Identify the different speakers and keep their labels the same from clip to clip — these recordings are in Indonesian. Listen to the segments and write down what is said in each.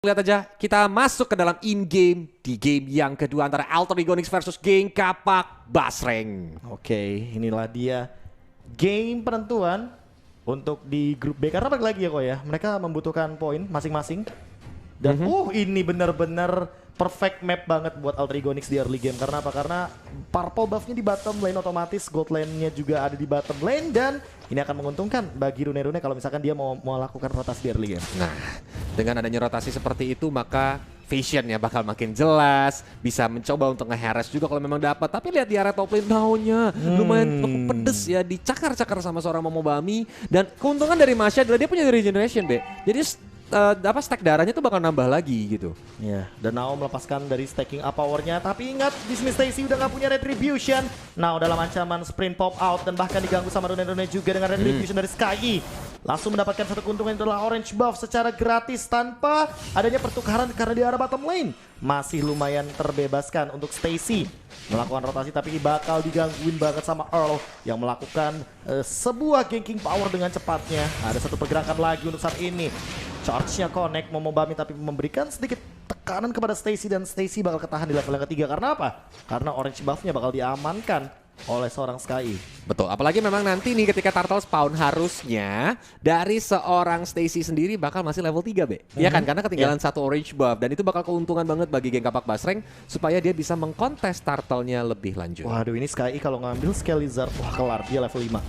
Speaker 1: Lihat aja, kita masuk ke dalam in-game di game yang kedua antara Alter Ego Nix versus Geng Kapak Basreng.
Speaker 2: Oke, inilah dia game penentuan untuk di grup B. Karena balik lagi ya kok ya, mereka membutuhkan poin masing-masing. Dan ini benar-benar perfect map banget buat Alter Ego Nix di early game. Karena apa? Karena purple buffnya di bottom lane otomatis, gold lane-nya juga ada di bottom lane. Dan ini akan menguntungkan bagi Rune-Rune kalau misalkan dia mau melakukan rotasi di early game.
Speaker 1: Nah, dengan adanya rotasi seperti itu maka visionnya bakal makin jelas, bisa mencoba untuk nge-harass juga kalau memang dapat. Tapi lihat di area top lane daunnya lumayan cukup pedes ya, dicakar-cakar sama seorang Momobami. Dan keuntungan dari Masya adalah dia punya regeneration, Be. Jadi stack darahnya tuh bakal nambah lagi gitu.
Speaker 2: Ya, dan Nao melepaskan dari stacking up powernya. Tapi ingat, Dismiss Stacy udah gak punya retribution. Nao dalam ancaman sprint pop out dan bahkan diganggu sama Rune-Rune juga dengan retribution dari Sky. Langsung mendapatkan satu keuntungan itu adalah orange buff secara gratis tanpa adanya pertukaran karena di arah bottom lane. Masih lumayan terbebaskan untuk Stacy melakukan rotasi, tapi bakal digangguin banget sama Earl yang melakukan sebuah ganking power dengan cepatnya. Ada satu pergerakan lagi untuk saat ini. Charge-nya connect Momobami tapi memberikan sedikit tekanan kepada Stacy dan Stacy bakal ketahan di level yang ketiga. Karena apa? Karena orange buff-nya bakal diamankan oleh seorang Sky.
Speaker 1: Betul, apalagi memang nanti nih ketika turtle spawn harusnya dari seorang Stacy sendiri bakal masih level 3, Be. Iya kan? Karena ketinggalan satu orange buff dan itu bakal keuntungan banget bagi Geng Kapak Basreng supaya dia bisa mengkontes turtle-nya lebih lanjut.
Speaker 2: Waduh, ini Sky kalau ngambil Scale Lizard, wah kelar, dia level 5.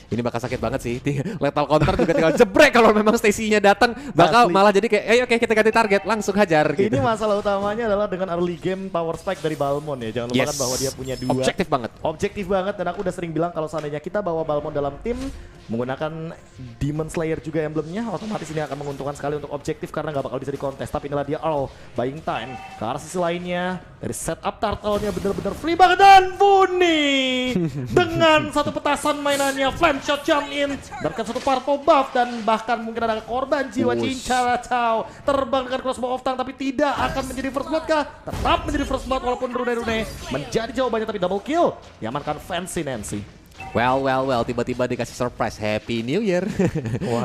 Speaker 1: Ini bakal sakit banget sih. Lethal counter juga tinggal jebrek kalau memang Stacy-nya datang, bakal malah jadi kayak oke kita ganti target, langsung hajar gitu.
Speaker 2: Ini masalah utamanya adalah dengan early game power spike dari Balmond ya. Jangan lupakan bahwa dia punya dua.
Speaker 1: Objektif banget.
Speaker 2: Objektif banget, dan aku udah sering bilang kalau seandainya kita bawa Balmond dalam tim menggunakan Demon Slayer juga emblemnya, otomatis ini akan menguntungkan sekali untuk objektif karena nggak bakal bisa dikontes. Tapi inilah dia Earl buying time. Ke arah sisi lainnya dari setup turtle-nya bener-bener free banget, dan Funi dengan satu petasan mainannya flame shot jump in, dapatkan satu purple buff dan bahkan mungkin ada korban jiwa Cincara Chow terbang dengan crossbow of tank, tapi tidak akan menjadi first blood kah? Tetap menjadi first blood walaupun Rune-Rune menjadi jawabannya, tapi double kill diamankan Fancy Nancy.
Speaker 1: Well, tiba-tiba dikasih surprise Happy New Year.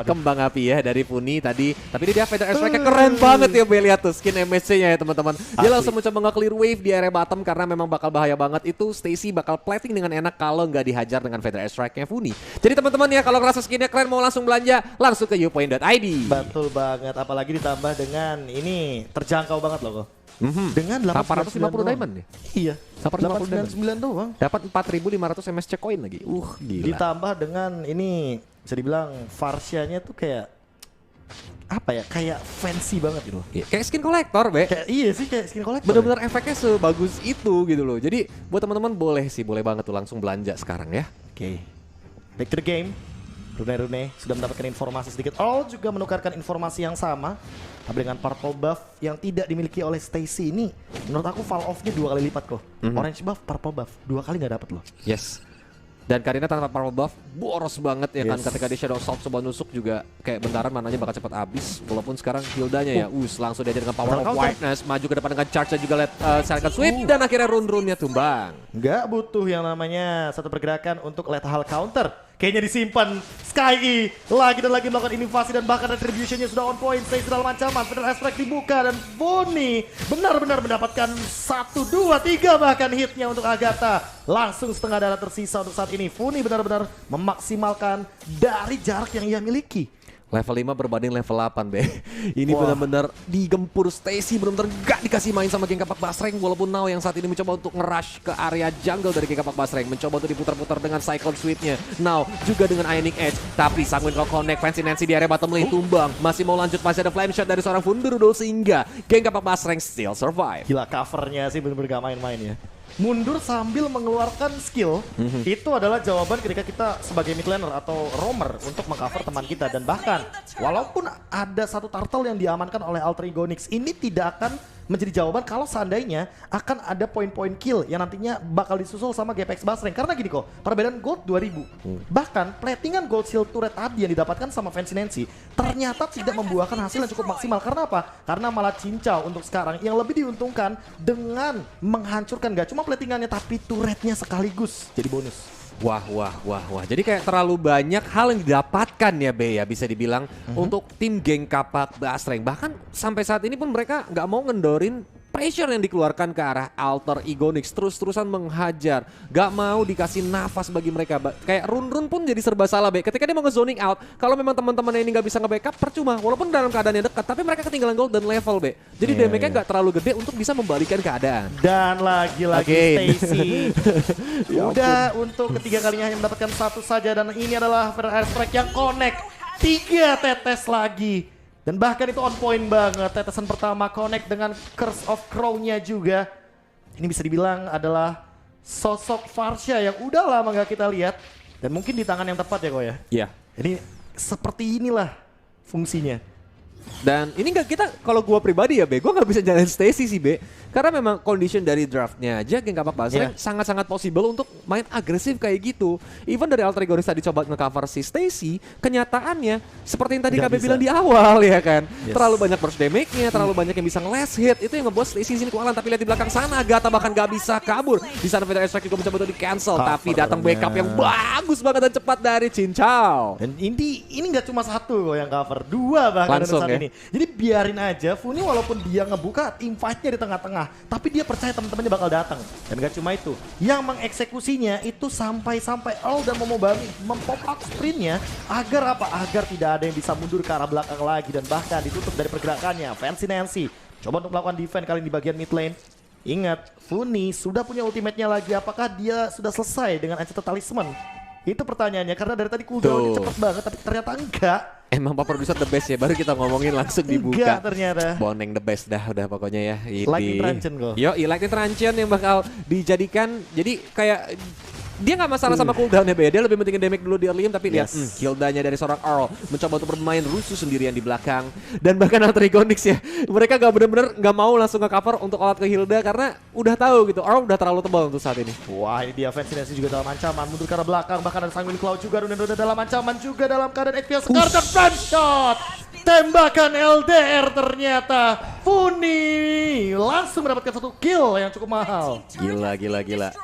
Speaker 1: Kembang api ya dari Funi tadi. Tapi dia Feather Strike-nya keren banget ya, Be. Lihat tuh skin MSC-nya ya teman-teman. Dia langsung mencoba nge-clear wave di area bottom karena memang bakal bahaya banget. Itu Stacy bakal plating dengan enak kalau nggak dihajar dengan Feather Strike-nya Funi. Jadi teman-teman ya, kalau ngerasa skinnya keren mau langsung belanja, langsung ke upoint.id.
Speaker 2: Betul banget, apalagi ditambah dengan ini terjangkau banget loh kok. Dengan
Speaker 1: 850 diamond ya?
Speaker 2: Iya,
Speaker 1: 899
Speaker 2: doang.
Speaker 1: Dapat 4.500 MSC coin lagi. Gila.
Speaker 2: Ditambah dengan ini bisa dibilang Farsia-nya tuh kayak apa ya? Kayak fancy banget gitu loh.
Speaker 1: Kayak skin kolektor, Be.
Speaker 2: Iya sih, kayak skin kolektor.
Speaker 1: Bener-bener efeknya sebagus itu gitu loh. Jadi buat teman-teman boleh banget tuh langsung belanja sekarang ya.
Speaker 2: Oke. Back to the game. Rune-Rune sudah mendapatkan informasi sedikit. All juga menukarkan informasi yang sama. Tapi dengan purple buff yang tidak dimiliki oleh Stacy ini, menurut aku fall off-nya 2 kali lipat kok. Orange buff, purple buff, 2 kali nggak dapet loh.
Speaker 1: Yes. Dan Karina tanpa purple buff boros banget ya kan, ketika di Shadow Assault coba nusuk juga kayak bentaran mananya bakal cepat habis. Walaupun sekarang Hildanya ya langsung diajar dengan power of whiteness, maju ke depan dengan charge juga lihat silent sweep dan akhirnya rune-nya tumbang.
Speaker 2: Nggak butuh yang namanya satu pergerakan untuk lethal counter. Kayaknya disimpan Sky lagi dan lagi melakukan invasi dan bahkan retributionnya sudah on point. Stacy dalam ancaman, Feather Strike dibuka dan Bonnie benar-benar mendapatkan 1, 2, 3 bahkan hitnya untuk Agatha. Langsung setengah darah tersisa untuk saat ini. Funi benar-benar memaksimalkan dari jarak yang ia miliki.
Speaker 1: Level 5 berbanding level 8, Be. Ini benar-benar digempur Stacy, benar-benar gak dikasih main sama Geng Kapak Basreng. Walaupun Nao yang saat ini mencoba untuk nge-rush ke area jungle dari Geng Kapak Basreng. Mencoba untuk diputar-putar dengan Cyclone Sweep-nya. Nao juga dengan Ionic Edge. Tapi Sanguine kalau connect, Fancy Nancy di area bottom lane tumbang. Masih mau lanjut, masih ada flame shot dari seorang Funderudol sehingga Geng Kapak Basreng still survive.
Speaker 2: Gila, covernya sih benar-benar gak main-main ya. Mundur sambil mengeluarkan skill, itu adalah jawaban ketika kita sebagai mid laner atau roamer untuk mengcover teman kita. Dan bahkan walaupun ada satu turtle yang diamankan oleh Alter Ego Nix, ini tidak akan menjadi jawaban kalau seandainya akan ada poin-poin kill yang nantinya bakal disusul sama GPX Basreng. Karena gini kok, perbedaan gold 2000. Bahkan platingan gold shield turret tadi yang didapatkan sama Fancy Nancy ternyata tidak membuahkan hasil yang cukup maksimal. Karena apa? Karena malah Cincau untuk sekarang yang lebih diuntungkan dengan menghancurkan gak cuma platingannya tapi turretnya sekaligus jadi bonus.
Speaker 1: Wah. Jadi kayak terlalu banyak hal yang didapatkan ya Be ya, bisa dibilang untuk tim geng Kapak Basreng. Bahkan sampai saat ini pun mereka nggak mau ngendorin pressure yang dikeluarkan ke arah Alter Igonix, terus-terusan menghajar, gak mau dikasih nafas bagi mereka. Kayak Run pun jadi serba salah Be. Ketika dia mau nge-zoning out, kalau memang teman-temannya ini gak bisa nge-backup, percuma. Walaupun dalam keadaan yang dekat, tapi mereka ketinggalan gold dan level Be. Jadi damage-nya gak terlalu gede untuk bisa membalikan keadaan.
Speaker 2: Dan lagi-lagi Stacy udah untuk ketiga kalinya hanya mendapatkan satu saja, dan ini adalah Air Strike yang connect 3 tetes lagi. Dan bahkan itu on point banget, tetesan pertama connect dengan Curse of Crow-nya juga. Ini bisa dibilang adalah sosok Varsha yang udah lama gak kita lihat. Dan mungkin di tangan yang tepat ya Ko ya.
Speaker 1: Iya.
Speaker 2: Ini seperti inilah fungsinya.
Speaker 1: Dan ini gak kita, kalau gua pribadi ya Be, gua gak bisa jalanin Stacy sih Be. Karena memang condition dari draftnya aja geng Kapak Basreng sangat-sangat possible untuk main agresif kayak gitu. Even dari Alter Igonix tadi coba nge-cover si Stacy, kenyataannya seperti yang tadi KB bilang di awal ya kan. Terlalu banyak burst damage-nya, terlalu banyak yang bisa nge-last hit. Itu yang ngebuat Stacy sini kewalahan, tapi lihat di belakang sana Gata bahkan gak bisa kabur. Di sana Fatal Strike juga mencoba untuk di-cancel, tapi datang backup yang bagus banget dan cepat dari Cincau.
Speaker 2: Dan ini nggak cuma satu kok yang cover, 2 bahkan
Speaker 1: Langsung
Speaker 2: saat
Speaker 1: ya.
Speaker 2: ini. Jadi biarin aja Funi walaupun dia ngebuka team fight-nya di tengah-tengah, tapi dia percaya teman-temannya bakal datang. Dan gak cuma itu, yang mengeksekusinya itu sampai Earl dan Momobami mempop up sprintnya agar apa? Agar tidak ada yang bisa mundur ke arah belakang lagi, dan bahkan ditutup dari pergerakannya. Fancy Nancy coba untuk melakukan defense kali ini di bagian mid lane. Ingat, Funi sudah punya ultimate-nya lagi. Apakah dia sudah selesai dengan Ancient Talisman? Itu pertanyaannya, karena dari tadi cooldown-nya cepet banget, tapi ternyata enggak.
Speaker 1: Emang Pak Produser the best ya, baru kita ngomongin langsung dibuka.
Speaker 2: Enggak ternyata.
Speaker 1: Boneng the best dah udah pokoknya ya.
Speaker 2: Lightning Truncheon kok.
Speaker 1: Yo, Lightning Truncheon yang bakal dijadikan, jadi kayak dia nggak masalah sama cooldown ya Be. Dia lebih pentingin damage dulu di early game, tapi lihat Hilda-nya dari seorang Earl mencoba untuk bermain rusuh sendirian di belakang. Dan bahkan Alter Igonix ya, mereka gak bener-bener gak mau langsung nge-cover untuk all out ke Hilda karena udah tahu gitu, Earl udah terlalu tebal untuk saat ini.
Speaker 2: Wah, ini dia Fancy Nancy juga dalam ancaman, mundur ke arah belakang, bahkan ada Sanguine Claw juga, Runen dalam ancaman juga dalam keadaan XP Scar dan front shot. Tembakan LDR ternyata Funi langsung mendapatkan 1 kill yang cukup mahal.
Speaker 1: Gila.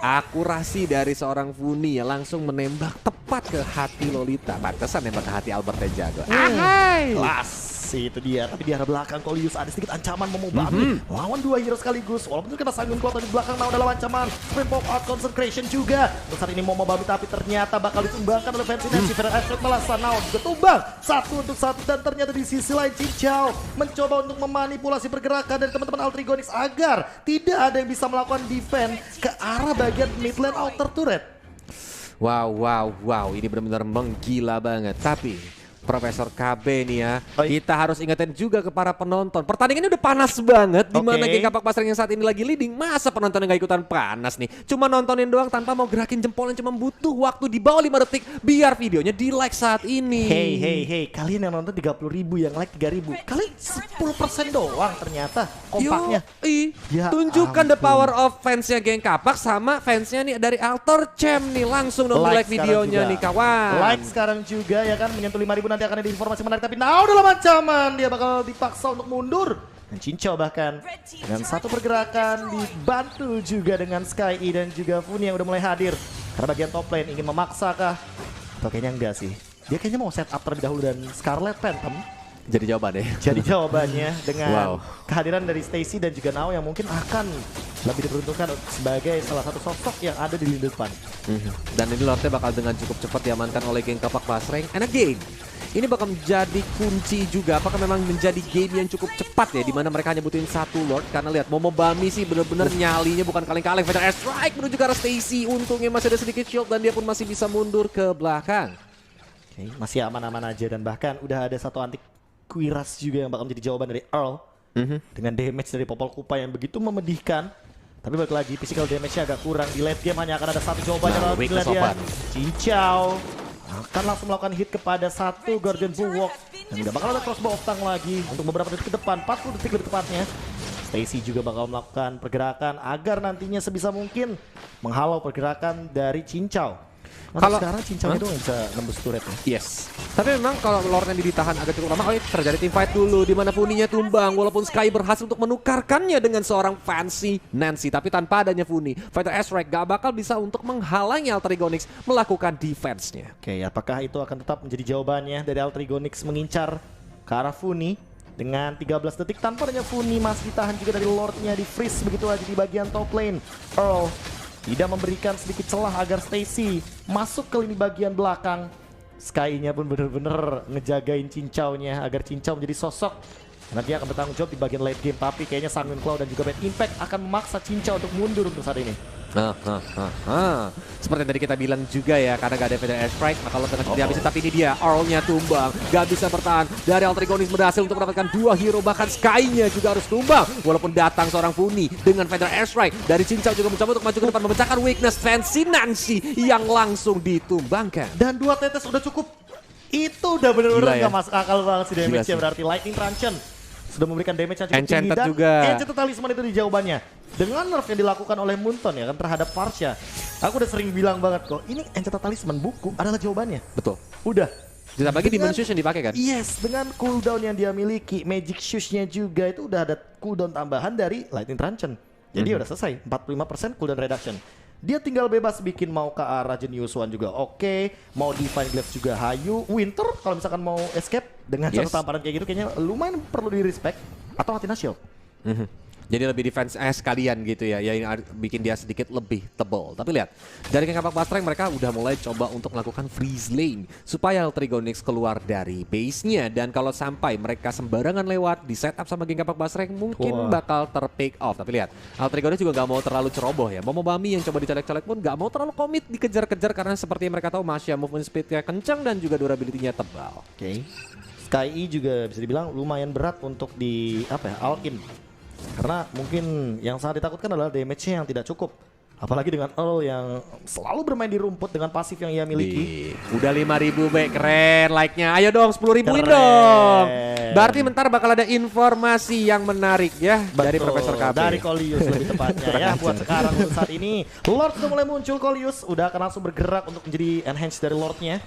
Speaker 1: Akurasi dari seorang Funi ya, langsung menembak tepat ke hati Lolita. Pantesan nembak ke hati Albert jago. Ahai.
Speaker 2: Kelas itu dia, tapi di arah belakang Kolius ada sedikit ancaman Momobami lawan 2 hero sekaligus. Walaupun itu kena Sanguine Claw di belakang, now dalam ancaman Sprint Pop Out Consecration juga. Terus saat ini Momobami, tapi ternyata bakal ditumbangkan oleh Fancy Nancy. Vera Ashford malah now juga tumbang 1 untuk 1, dan ternyata di sisi lain Cincau mencoba untuk memanipulasi pergerakan dari teman-teman Alter Igonix agar tidak ada yang bisa melakukan defense ke arah bagian mid lane outer turret.
Speaker 1: Wow, ini benar-benar menggila banget. Tapi Profesor KB nih ya, kita harus ingetin juga ke para penonton. Pertandingan ini udah panas banget, dimana geng Kapak Basreng yang saat ini lagi leading. Masa penonton yang gak ikutan panas nih? Cuma nontonin doang tanpa mau gerakin jempolnya, cuma butuh waktu di bawah 5 detik biar videonya di like saat ini.
Speaker 2: Hey, kalian yang nonton 30.000, yang like 3.000, kalian 10% doang ternyata kompaknya.
Speaker 1: Ya tunjukkan the power of fansnya geng Kapak sama fansnya nih dari Alter Champ nih. Langsung dong like videonya nih kawan.
Speaker 2: Like sekarang juga ya kan, menyentuh 5.000 nanti akan ada informasi menarik, tapi now dalam ancaman dia bakal dipaksa untuk mundur. Dan Cincau bahkan dengan 1 pergerakan dibantu juga dengan Sky E dan juga Funi yang udah mulai hadir. Karena bagian top lane ingin memaksakah? Atau kayaknya enggak sih. Dia kayaknya mau set up terlebih dahulu, dan Scarlet Phantom
Speaker 1: jadi jawaban deh.
Speaker 2: jadi jawabannya dengan kehadiran dari Stacy dan juga Nao yang mungkin akan lebih diperuntukkan sebagai salah satu sosok yang ada di lini depan.
Speaker 1: Dan ini Lordnya bakal dengan cukup cepat diamankan oleh geng Kapak Basreng. And again, ini bakal menjadi kunci juga. Apakah memang menjadi game yang cukup cepat ya, dimana mereka hanya butuhin 1 Lord. Karena lihat Momobami sih bener-bener nyalinya bukan kaleng-kaleng. Fatal Air Strike menuju ke arah Stacy. Untungnya masih ada sedikit shield dan dia pun masih bisa mundur ke belakang.
Speaker 2: Masih aman-aman aja, dan bahkan udah ada 1 anti Quiras juga yang bakal menjadi jawaban dari Earl. Dengan damage dari Popol Kupa yang begitu memedihkan. Tapi balik lagi, physical damage-nya agak kurang. Di late game hanya akan ada 1 jawabannya. Cincau akan langsung melakukan hit kepada 1 Guardian Bulwark. Dan gak bakal ada crossbow of tongue lagi untuk beberapa detik ke depan, 40 detik lebih tepatnya. Stacy juga bakal melakukan pergerakan agar nantinya sebisa mungkin menghalau pergerakan dari Cincau. Kalau sekarang cincangnya doang yang bisa nembus turret ya.
Speaker 1: Yes. Tapi memang kalau Lord yang ditahan agak cukup lama, terjadi team fight dulu di mana Funi-nya tumbang walaupun Sky berhasil untuk menukarkannya dengan seorang Fancy Nancy, tapi tanpa adanya Funi, Fighter S-Rank gak bakal bisa untuk menghalangi Altrigonix melakukan defense-nya.
Speaker 2: Oke, apakah itu akan tetap menjadi jawabannya dari Altrigonix mengincar ke arah Funi dengan 13 detik tanpa adanya Funi, masih ditahan juga dari Lordnya, di freeze begitu aja di bagian top lane. Earl tidak memberikan sedikit celah agar Stacy masuk ke lini bagian belakang. Sky-nya pun bener-bener ngejagain cincaunya agar cincau menjadi sosok nanti akan bertanggung jawab di bagian late game. Tapi kayaknya Sanguine Claw dan juga Bad Impact akan memaksa cincau untuk mundur untuk saat ini.
Speaker 1: Seperti yang tadi kita bilang juga ya, karena gak ada Fighter S-Strike maka lo tengah dihabisin, tapi ini dia Earl-nya tumbang, gak bisa bertahan. Dari Altrigonix berhasil untuk mendapatkan 2 hero, bahkan Sky-nya juga harus tumbang walaupun datang seorang Funi dengan Fighter S-Strike. Dari cincau juga mencoba untuk maju ke depan memecahkan weakness Fancy Nancy yang langsung ditumbangkan.
Speaker 2: Dan 2 tetes udah cukup. Itu udah bener-bener
Speaker 1: Gila ya.
Speaker 2: gak masuk akal banget sih damage-nya.
Speaker 1: Sih.
Speaker 2: Berarti Lightning Truncheon sudah memberikan damage yang cukup
Speaker 1: Enchanted
Speaker 2: tinggi dan
Speaker 1: juga.
Speaker 2: Enchanted Talisman itu di jawabannya. Dengan nerf yang dilakukan oleh Munton ya kan terhadap Farsha. Aku udah sering bilang banget kok, ini Enchanted Talisman buku adalah jawabannya.
Speaker 1: Betul.
Speaker 2: Udah.
Speaker 1: Ditambah lagi Demon Shoes yang dipakai kan?
Speaker 2: Yes, dengan cooldown yang dia miliki, Magic Shoes-nya juga itu udah ada cooldown tambahan dari Lightning Truncheon. Jadi udah selesai, 45% cooldown reduction. Dia tinggal bebas bikin mau ke arah Genius One juga oke, mau Divine Glaive juga hayu. Winter kalau misalkan mau escape dengan satu tamparan kayak gitu kayaknya lumayan perlu di respect. Atau Athena Shield.
Speaker 1: Jadi lebih defense sekalian gitu ya, yang bikin dia sedikit lebih tebal. Tapi lihat, dari King Kapak Bastreng mereka udah mulai coba untuk melakukan freeze lane supaya Altrigonix keluar dari base-nya. Dan kalau sampai mereka sembarangan lewat di setup sama King Kapak Bastreng mungkin bakal terpick off. Tapi lihat, Altrigonix juga gak mau terlalu ceroboh ya. Momobami yang coba dicolek-colek pun gak mau terlalu komit dikejar-kejar karena seperti yang mereka tahu Masya movement speed-nya kencang dan juga durability-nya tebal.
Speaker 2: Oke. Sky E juga bisa dibilang lumayan berat untuk di all in. Karena mungkin yang sangat ditakutkan adalah damage-nya yang tidak cukup. Apalagi dengan Earl yang selalu bermain di rumput dengan pasif yang ia miliki.
Speaker 1: Udah 5.000 baik, keren like-nya. Ayo dong 10.000-in
Speaker 2: Keren.
Speaker 1: dong. Berarti bentar bakal ada informasi yang menarik ya. Dari Profesor KB.
Speaker 2: Dari Colius lebih tepatnya ya. Buat sekarang untuk saat ini Lord sudah mulai muncul. Colius udah akan langsung bergerak untuk menjadi enhance dari Lordnya.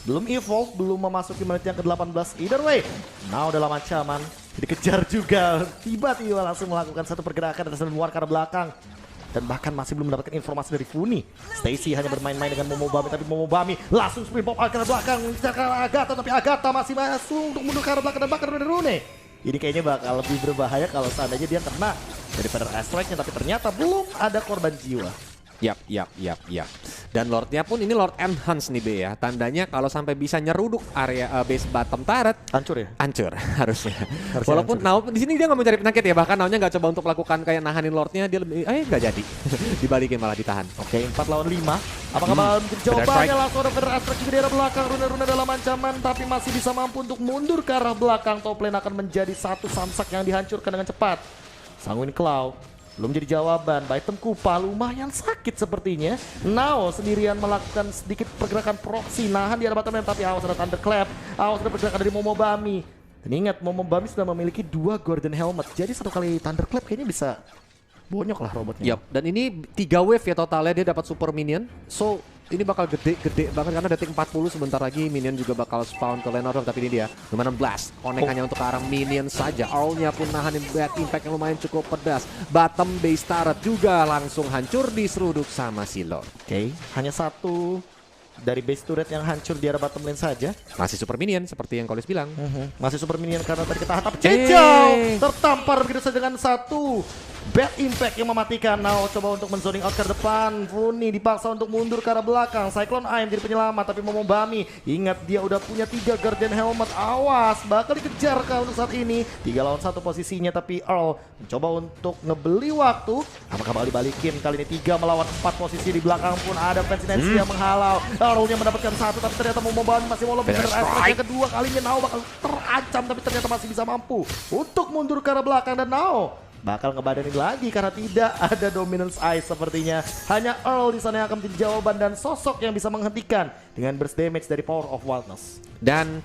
Speaker 2: Belum evolve, belum memasuki menit yang ke-18. Either way, now dalam ancaman. Dikejar juga, tiba-tiba langsung melakukan satu pergerakan dan keluar ke arah belakang. Dan bahkan masih belum mendapatkan informasi dari Funi. Stacy hanya bermain-main dengan Momobami, tapi Momobami langsung sprint pop ke arah belakang. Mengejar ke arah Agatha, tapi Agatha masih masuk untuk mundur ke arah belakang dan bahkan Rune. Ini kayaknya bakal lebih berbahaya kalau seandainya dia kena dari Feather Strike-nya, tapi ternyata belum ada korban jiwa.
Speaker 1: Yap. Dan Lordnya pun ini Lord Enhance nih Be ya. Tandanya kalau sampai bisa nyeruduk area base bottom turret,
Speaker 2: Hancur ya?
Speaker 1: hancur harusnya. Walaupun Nao di sini dia nggak mencari penyakit ya, bahkan Nao-nya nggak coba untuk melakukan kayak nahanin Lordnya, dia lebih nggak jadi. Dibalikin malah ditahan.
Speaker 2: Oke, 4 lawan 5. Apakah bakal menjadi jawabannya? Langsung ada Feather Strike juga di arah belakang. Rune dalam ancaman tapi masih bisa mampu untuk mundur ke arah belakang. Top lane akan menjadi satu samsak yang dihancurkan dengan cepat. Sanguine Claw belum jadi jawaban. Baitem Kupa lumayan sakit sepertinya. Nao sendirian melakukan sedikit pergerakan proxy, nahan di arah bottom lane, tapi awas ada Thunderclap, awas ada pergerakan dari Momobami. Dan ingat, Momobami sudah memiliki 2 Golden Helmet, jadi satu kali Thunderclap kayaknya bisa bonyok lah robotnya.
Speaker 1: Yap, dan ini 3 wave ya totalnya, dia dapat super minion. So ini bakal gede banget karena detik 40 sebentar lagi minion juga bakal spawn ke lane out, tapi ini dia lumayan blast. Connect hanya untuk ke arah minion saja. Earl-nya pun nahanin Bad Impact yang lumayan cukup pedas. Bottom base turret juga langsung hancur diseruduk sama si Lord.
Speaker 2: Oke, hanya satu dari base turret yang hancur di arah bottom lane saja.
Speaker 1: Masih super minion seperti yang Kolis bilang.
Speaker 2: Masih super minion karena tadi ketahan, tapi Cincau tertampar begitu saja dengan satu Bad Impact yang mematikan. Now coba untuk menzoning out ke depan. Funi dipaksa untuk mundur ke arah belakang. Cyclone Eye jadi penyelamat, tapi Momobami ingat dia udah punya 3 Guardian Helmet. Awas, bakal dikejar kalau untuk saat ini. 3 lawan 1 posisinya, tapi Earl mencoba untuk ngebeli waktu. Apakah bakal dibalikin? Kali ini 3 melawan 4 posisi. Di belakang pun ada Fancy Nancy yang menghalau. Earl-nya mendapatkan 1, tapi ternyata Momobami masih mau lebih. Yang kedua kalinya Now bakal terancam, tapi ternyata masih bisa mampu untuk mundur ke arah belakang. Dan Now bakal ngebadanin lagi karena tidak ada Dominance Ice sepertinya. Hanya Earl di sana yang akan menjadi jawaban dan sosok yang bisa menghentikan dengan burst damage dari Power of Wildness.
Speaker 1: Dan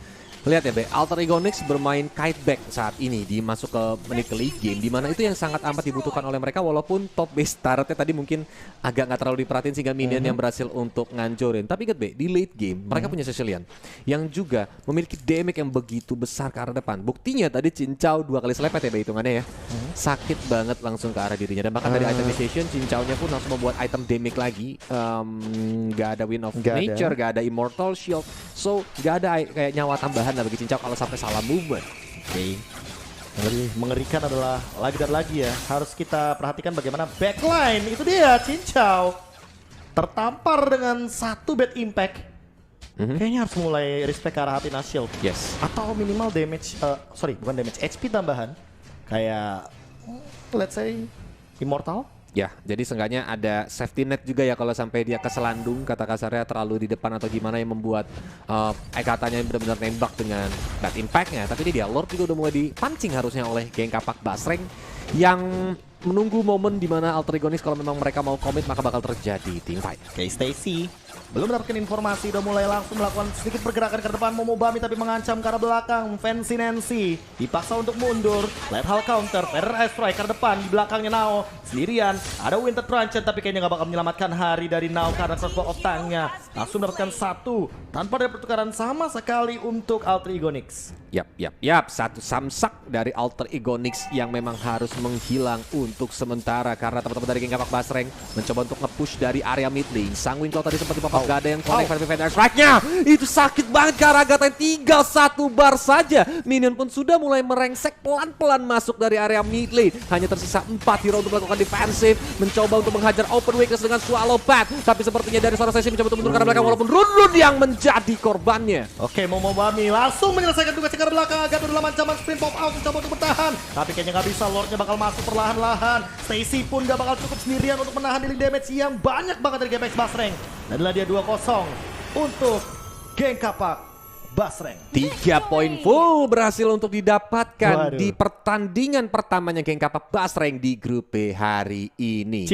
Speaker 1: Lihat ya Be, Alter Ego Nyx bermain kite back saat ini di masuk ke menit ke late game, di mana itu yang sangat amat dibutuhkan oleh mereka, walaupun top base turretnya tadi mungkin agak nggak terlalu diperhatiin sehingga minion yang berhasil untuk ngancurin. Tapi ingat Be, di late game mereka punya Cecilian yang juga memiliki damage yang begitu besar ke arah depan. Buktinya tadi Cincau 2 kali selepet ya Be hitungannya ya. Sakit banget langsung ke arah dirinya, dan bahkan dari itemization Cincaunya pun langsung membuat item damage lagi. Nggak ada Wind of Nature, nggak ada Immortal Shield, so nggak ada kayak nyawa tambahan lah bagi Cincau kalau sampai salah movement.
Speaker 2: Oke. Lebih mengerikan adalah lagi dan lagi ya, harus kita perhatikan bagaimana backline. Itu dia Cincau tertampar dengan satu bad impact. Kayaknya harus mulai respect ke arah Athena Shield.
Speaker 1: Yes.
Speaker 2: Atau minimal damage, bukan damage, HP tambahan. Kayak, let's say, Immortal.
Speaker 1: Ya, jadi seenggaknya ada safety net juga ya kalau sampai dia keselandung, kata kasarnya terlalu di depan atau gimana yang membuat katanya benar-benar nembak dengan bad impactnya. Tapi ini dia, Lord juga udah mulai dipancing harusnya oleh geng Kapak Basreng yang menunggu momen di mana Alter Ego Nyx kalau memang mereka mau komit maka bakal terjadi team fight.
Speaker 2: Oke, Stacy belum mendapatkan informasi, udah mulai langsung melakukan sedikit pergerakan ke depan. Momobami tapi mengancam ke arah belakang. Fancy Nancy dipaksa untuk mundur. Left hall counter, Feather Strike ke depan. Di belakangnya Nao sendirian. Ada Winter Truncheon tapi kayaknya gak bakal menyelamatkan hari dari Nao karena crossbow of tank-nya. Langsung mendapatkan satu tanpa ada pertukaran sama sekali untuk Alter Ego Nyx.
Speaker 1: Yap, satu samsak dari Alter Ego Nyx yang memang harus menghilang untuk sementara karena teman-teman dari geng Kapak Basreng mencoba untuk nge-push dari area mid lane. Sang Winkle tadi sempat dipop-up, gak ada yang connect Feather Strike-nya. Itu sakit banget karena Gatain tinggal satu bar saja. Minion pun sudah mulai merengsek pelan-pelan masuk dari area mid lane. Hanya tersisa 4 hero untuk melakukan defensif, mencoba untuk menghajar open weakness dengan Swallow Path. Tapi sepertinya dari seorang sesi mencoba untuk mundur ke belakang walaupun Run yang menjadi korbannya.
Speaker 2: Oke, Momobami langsung menyelesaikan tugas ke belakang. Agak dalam ancaman sprint pop out mencoba untuk bertahan. Tapi kayaknya nggak bisa, Lordnya bakal masuk perlahan-lahan. Stacy pun nggak bakal cukup sendirian untuk menahan dealing damage yang banyak banget dari Kapak Basreng. Dan adalah dia 2-0 untuk geng Kapak Basreng.
Speaker 1: 3 poin full berhasil untuk didapatkan
Speaker 2: Waduh.
Speaker 1: di pertandingan pertamanya geng Kapak Basreng di grup B hari ini.